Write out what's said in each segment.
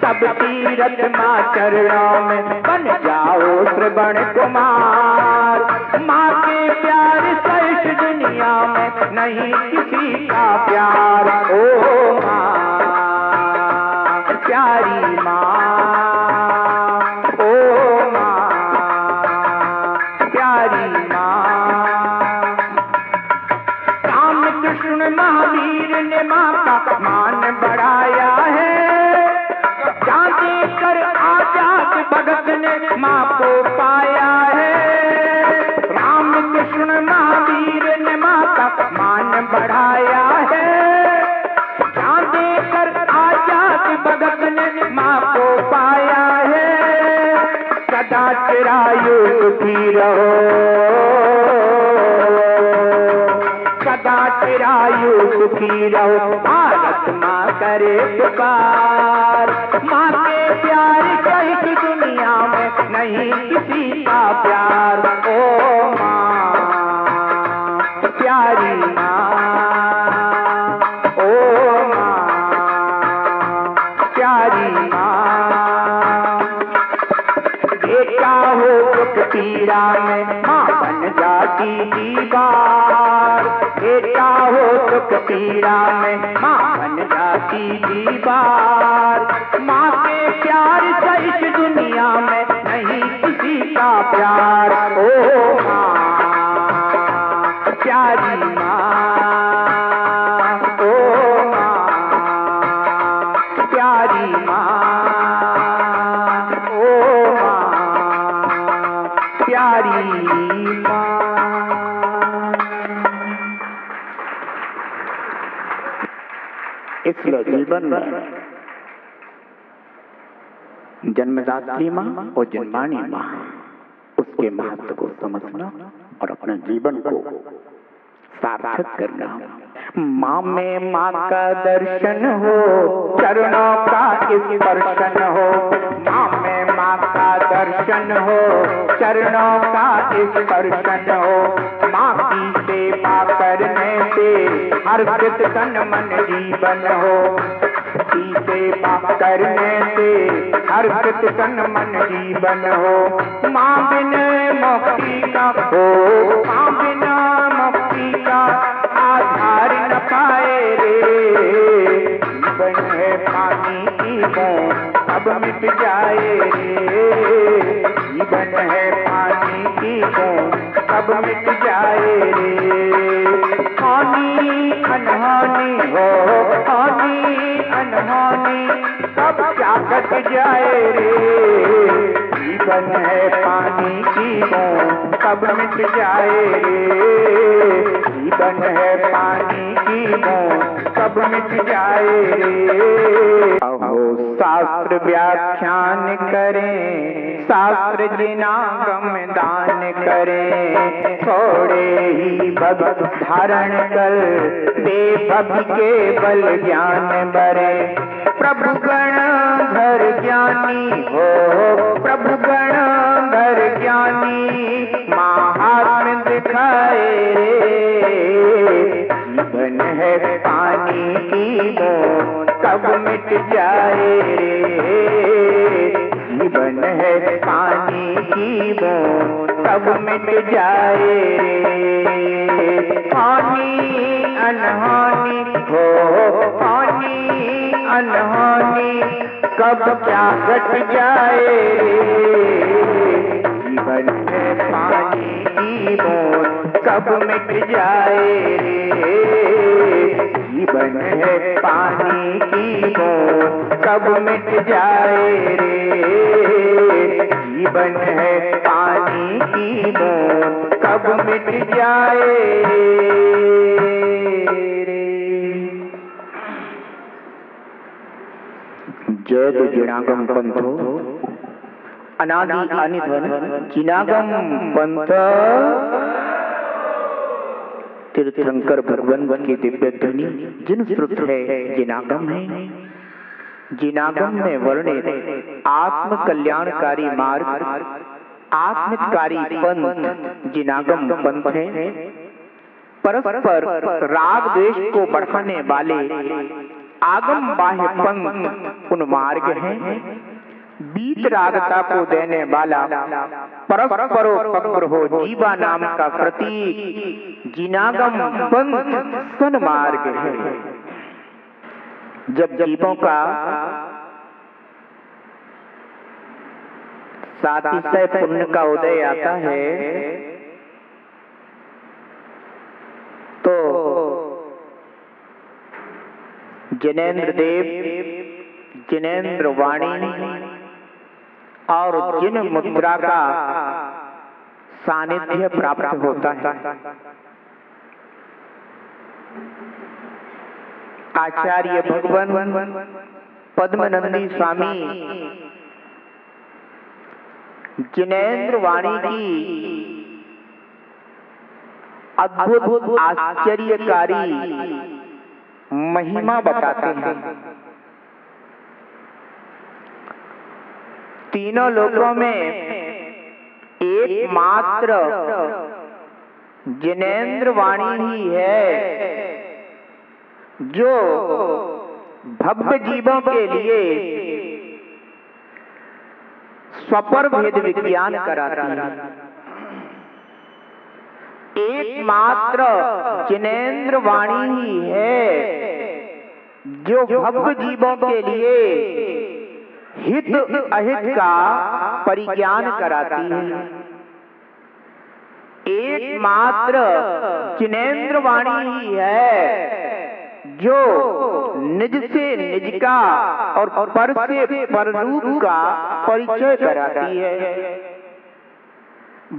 सब तीरथ माँ चरणों में बन जाओ श्रवण कुमार। माँ के प्यार सहित दुनिया में नहीं किसी का प्यार। ओ माँ प्यारी माँ, ओ माँ प्यारी माँ। राम कृष्ण महावीर ने माँ का मान बढ़ाया है। जाने कर आजाद भगत ने माँ को पाया है। राम कृष्ण महावीर ने माँ का मान बढ़ाया है। जाने कर आजाद भगत ने माँ को पाया है। सदा चिरायु सुखी रहो, सदा चिरायु सुखी रहो। भारत माँ करे पुकार। माँ के प्यार सहित दुनिया में नहीं किसी का प्यार। ओ माँ प्यारी माँ, ओ माँ प्यारी माँ। बेटा हो दुख पीड़ा में माँ बन जाती दीवार। बेटा हो दुख पीड़ा में माँ बन जाती दीवार। माँ के प्यार सहित दुनिया में नहीं किसी का प्यार। ओ माँ प्यारी माँ, ओ माँ प्यारी माँ, ओ माँ प्यारी माँ। इसलिए जीवन में जन्मदात्री माँ और जन्मानी माँ, उसके महत्व को समझना और अपने जीवन को सार्थक करना। माँ में माँ का दर्शन हो, चरणों का स्पर्शन हो। माँ में माँ का दर्शन हो, चरणों का स्पर्शन हो। माँ की सेवा करने से हर्षित तन मन जीवन हो। की सेवा करने से हर्षित तन मन जीवन हो। माँ बिना मुक्ति का हो, माँ बिना मुक्ति का आधार न पाए रे। जीवन है पानी की बूंद सब मिट जाए रे। जीवन है पानी की बूंद सब मिट जाए रे। हानि अनहानि हो, हानि अनहानि सब क्या घट जाए रे। जीवन है पानी की बूंद सब मिट जाए रे। जीवन है पानी की बूंद सब मिट जाए रे। अहो शास्त्र व्याख्यान करें, शास्त्र जिनागम दान करें। थोड़े ही भक्त धारण कर बेभक्ति के बल ज्ञान बरे। प्रभु गण धर ज्ञानी हो, प्रभु गण धर ज्ञानी। महात्म दिखाए रे। जीवन है पानी की बूंद कब मिट जाए रे। जीवन है पानी की बूंद कब मिट जाए रे। हानि अनहानि हो, हानि अनहानि कब क्या घट जाए रे। जीवन है पानी की बूंद कब मिट जाए रे। जीवन है पानी की बूंद कब मिट जाए रे। जीवन है पानी की बूंद कब मिट जाए रे। जय जिनागम पंथो अनादि अनिधन जिनागम पंथ। तीर्थंकर भगवंत की दिव्य ध्वनि जिन श्रुत है जिनागम है। जिनागम में वर्णित आत्म कल्याणकारी मार्ग, आत्मकारी पंथ जिनागम पंथ है। परस्पर राग द्वेष को बढ़ाने वाले आगम बाह्य पंथ उन्मार्ग है, बीत रागता को देने वाला परस्परोपग्र हो जीवा नाम का प्रतीक जिनागम पंथ सन्मार्ग है। जब जीवों का सातिशय पुण्य का उदय आता है तो जिनेन्द्र देव, जिनेन्द्र वाणी और जिन मुद्रा का सानिध्य प्राप्त होता है। आचार्य भगवान पद्मनंदी स्वामी जिनेन्द्र वाणी की अद्भुत आश्चर्यकारी महिमा बताते हैं। तीनों लोकों में एकमात्र जिनेन्द्र वाणी ही है जो भव्य जीवों के लिए स्वपर भेद विज्ञान कराती है। एकमात्र जिनेन्द्र वाणी ही है जो भव्य जीवों के लिए हित अहित का परिज्ञान कराती है। एकमात्र जिनेन्द्र वाणी ही है जो निज से निज का और पर से पररूप का परिचय कराती है।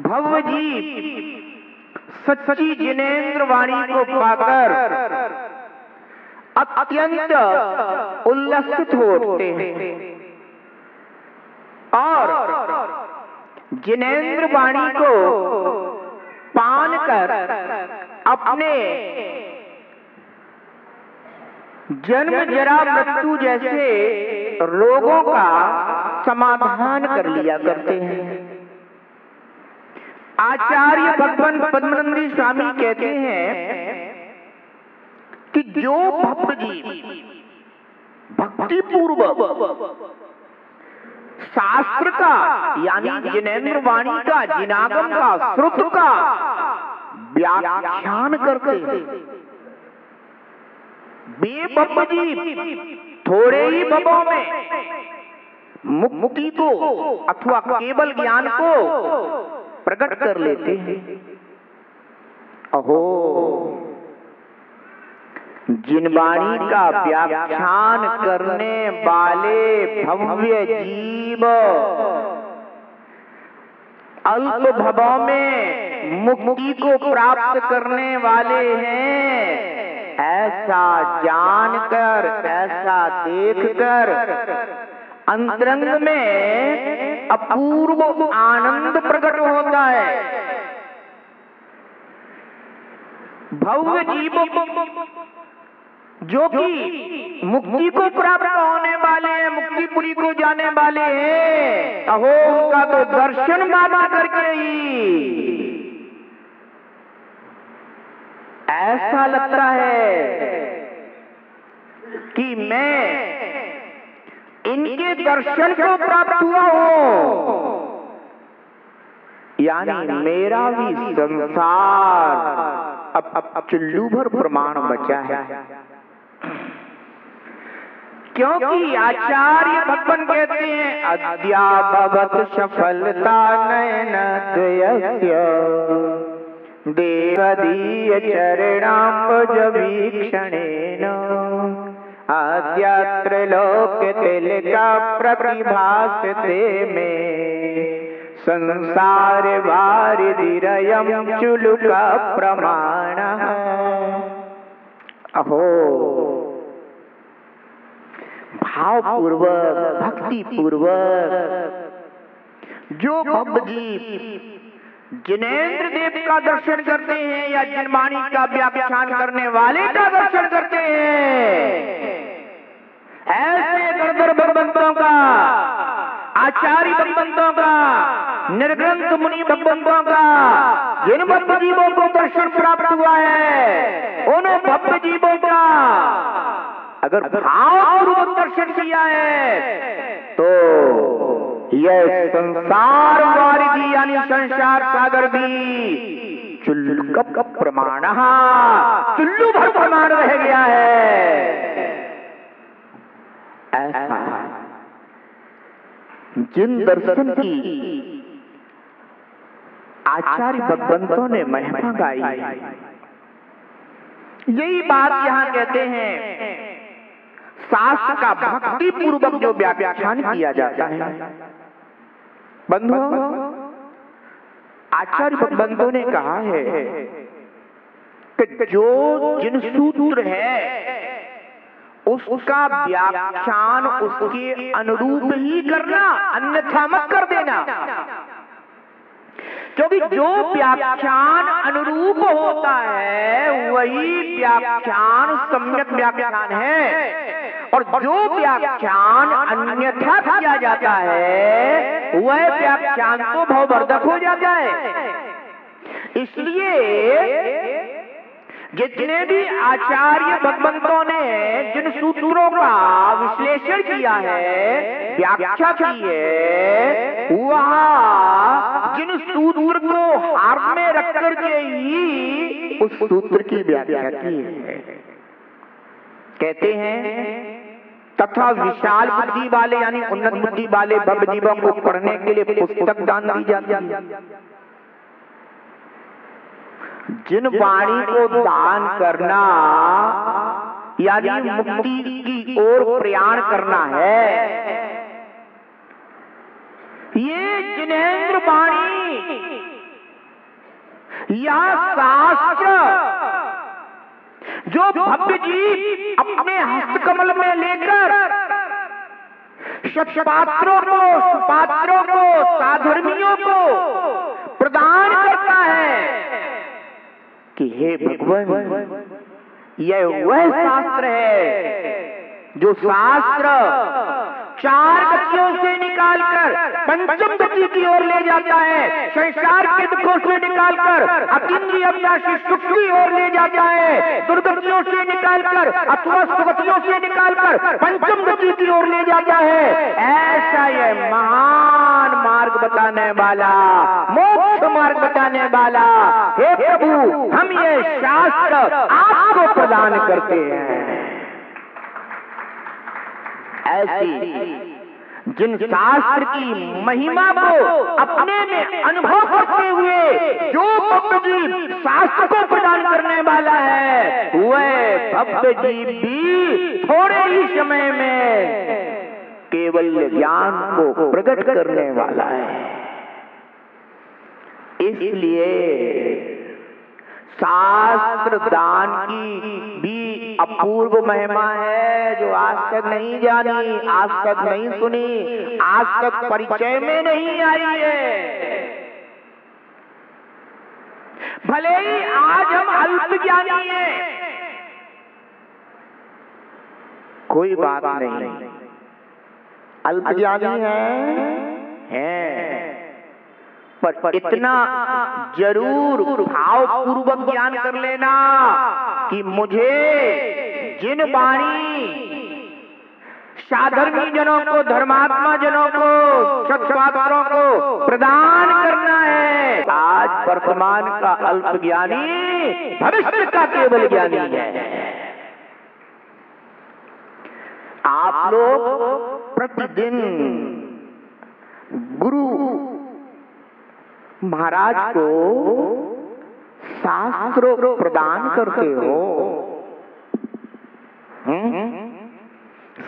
भव्य जीव सच्ची जिनेन्द्र वाणी को पाकर अत्यंत उल्लसित होते हैं और जिनेन्द्र वाणी को पान कर अपने जन्म जरा मृत्यु जैसे रोगों का समाधान कर लिया करते हैं। आचार्य भगवान पद्मनंदी स्वामी कहते हैं कि जो भक्त जीव भक्ति पूर्वक शास्त्र का यानी जिनेन्द्र वाणी का जिनागम का श्रुत का व्याख्यान करते हैं, वे भक्त जीव थोड़े ही भवों में मुक्ति को अथवा केवल ज्ञान को प्रकट कर लेते हैं। अहो, जिन वाणी का व्याख्यान करने वाले भव्य जीव अल्प भवों में मुक्ति को प्राप्त करने वाले हैं, ऐसा जानकर, ऐसा देखकर अंतरंग में अपूर्व आनंद प्रकट होता है। भव्य जीव जो कि मुक्ति को प्राप्त होने वाले हैं, मुक्तिपुरी को जाने वाले हैं, अहो उनका तो दर्शन बाबा करके ही ऐसा लगता है कि मैं इनके दर्शन को प्राप्त हुआ हूं, यानी मेरा भी संसार अब चुल्लू भर प्रमाण बचा है। क्योंकि आचार्य भगवान कहते हैं अद्याभवत सफलता नयन द्वयस्य देवदीय चरणाम्बुज वीक्षणेन आद्यात्र लोक तिलका प्रतिभासते में संसार वारिधिरयं चुलुका प्रमाण। अहो, भाव पूर्वक भक्ति पूर्वक जो भक्त जीव जिनेन्द्र देव का दर्शन करते हैं या जिनवाणी का व्याख्यान करने वाले का दर्शन करते हैं, ऐसे गणधर भगवंतों का, आचार्य भगवंतों का, निर्ग्रंथ मुनि भगवंतों का जिन भक्त जीवों को दर्शन प्राप्त हुआ है, उन भक्त जीवों का अगर भावपूर्वक दर्शन किया है तो यह संसार वारिधि यानी संसार सागर भी चुल्लू प्रमाण चुल्लू भर प्रमाण रह गया है। ऐसा जिन दर्शन की आचार्य भगवंतों ने महिमा गाई, यही बात यहां कहते हैं शास्त्र का भक्ति पूर्वक जो व्याख्यान किया जाता है। बंधु, आचार्य भगवंतों ने कहा है कि जो जिन सूत्र है उसका व्याख्यान उसके अनुरूप ही करना, अन्यथा मत कर देना। क्योंकि जो व्याख्यान अनुरूप होता है वही व्याख्यान सम्यक व्याख्यान है, और जो व्याख्यान अन्यथा किया जाता है वह व्याख्यान तो भववर्धक हो जाता है। इसलिए जितने भी आचार्य भगवंतों ने जिन सूत्रों का विश्लेषण किया है, व्याख्या की है, वह जिन सूत्र को हाथ में रख करके ही उस सूत्र की व्याख्या की है। कहते हैं तथा विशाल बुद्धि वाले यानी उन्नत बुद्धि वाले भव्य जीवों को पढ़ने के लिए पुस्तक दान दी जाती है। जिन वाणी को दान करना यानी मुक्ति की ओर प्रयाण करना है, ये जिनेंद्र वाणी या शास्त्र जो भव्य जीव अपने हस्तकमल में लेकर सत्पात्रों को, सुपात्रों को, साधर्मियों को प्रदान करता है कि हे भगवान, यह वह शास्त्र है जो शास्त्र चार गतियों से निकालकर पंचम गति की ओर ले जाता है, संसार के दुखों से निकालकर अतीन्द्रिय अविनाशी सुख की ओर ले जाता है, दुर्गतियों से निकालकर अथवा सुगतियों से निकालकर पंचम गति की ओर ले जाता है। ऐसा यह महान मार्ग बताने वाला, मोक्ष मार्ग बताने वाला हे प्रभु, हम ये शास्त्र आपको प्रदान करते हैं। ऐसी जिन शास्त्र की महिमा को अपने में अनुभव करते हुए जो भक्त जीव शास्त्र को प्रदान करने वाला है, वह भक्त जीव भी थोड़े ही समय में केवल ज्ञान को प्रकट करने वाला है। इसलिए शास्त्र दान की भी अपूर्व महिमा है जो आज तक नहीं जानी, आज तक नहीं सुनी, आज तक परिचय में नहीं आई है। भले ही आज हम अल्प ज्ञानी हैं, कोई बात नहीं, अल्प ज्ञानी है, पर इतना जरूर भावपूर्वक ज्ञान कर लेना कि मुझे जिन वाणी साधर्मी जनों को, धर्मात्मा जनों को, सत्पात्रों को प्रदान करना है, आज वर्तमान का अल्प ज्ञानी भविष्य का केवल ज्ञानी है। आप लोग प्रतिदिन गुरु महाराज को शास्त्र प्रदान करते हो,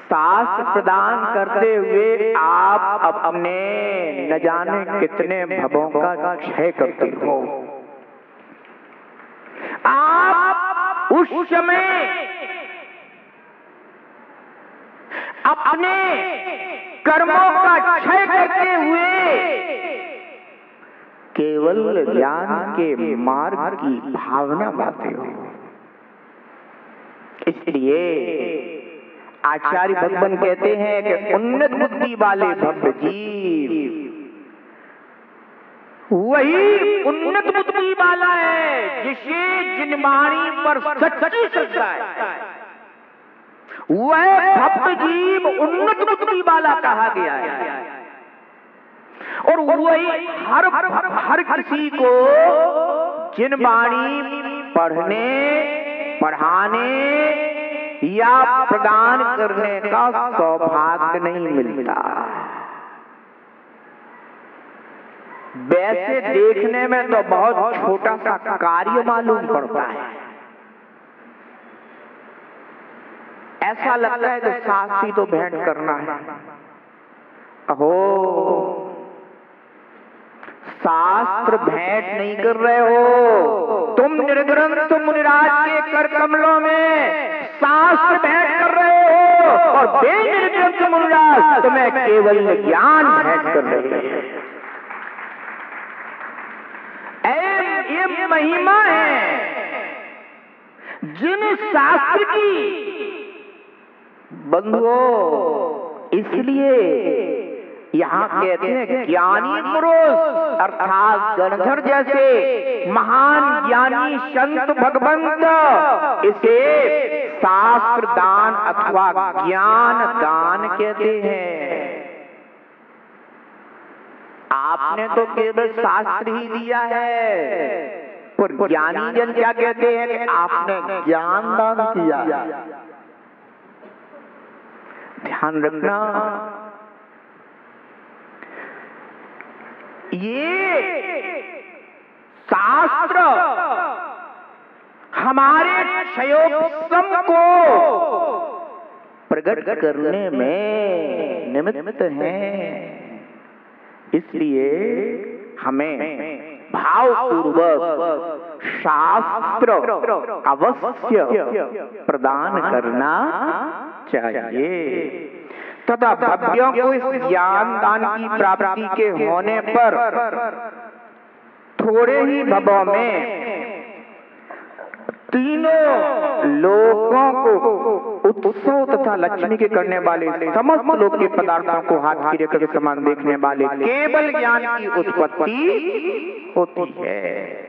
शास्त्र प्रदान करते हुए आप अपने न जाने कितने भवों का क्षय करते हो। आप उस समय अपने कर्मों का क्षय करते हुए केवल ज्ञान के मार्ग की भावना पाते हो। इसलिए आचार्य भगवान कहते हैं कि उन्नत बुद्धि वाले भव्य जीव वही उन्नत बुद्धि वाला है जिसे जिन वाणी पर सच्ची श्रद्धा है, वह भक्त जीव उन्नत बुद्धि वाला कहा गया है। और वही हर किसी को जिन वाणी पढ़ने, पढ़ाने या प्रदान करने का सौभाग्य नहीं मिलता। वैसे देखने में तो बहुत छोटा सा कार्य मालूम पड़ता है। ऐसा लगता है कि शास्त्री तो भेंट करना है। अहो, शास्त्र भेंट नहीं कर रहे हो तुम, निर्ग्रंथ मुनिराज के कर कमलों में शास्त्र भेंट कर रहे हो, और वे निर्ग्रंथ मुनिराज तुम्हें केवल ज्ञान भेंट कर रहे हैं। ये महिमा है जिन शास्त्र की। बंधुओं, इसलिए यहाँ कहते हैं ज्ञानी पुरुष अर्थात गणधर जैसे महान ज्ञानी संत भगवंत इसे शास्त्र दान अथवा ज्ञान दान कहते हैं। आपने तो केवल शास्त्र ही दिया है, पर ज्ञानी जन क्या कहते हैं कि आपने ज्ञान दान किया। ध्यान रखना, ये शास्त्र हमारे क्षयोपम को प्रकट करने में निमित्त हैं। इसलिए हमें भावपूर्वक शास्त्र अवश्य प्रदान करना चाहिए, तथा भक्तों को इस ज्ञान दान की प्राप्ति के होने पर थोड़े ही भवों में तीनों लोगों को उत्सव तथा लक्ष्मी के करने वाले समस्त लोक के पदार्थों को हाथ की रेखा के समान देखने वाले केवल ज्ञान की उत्पत्ति होती है।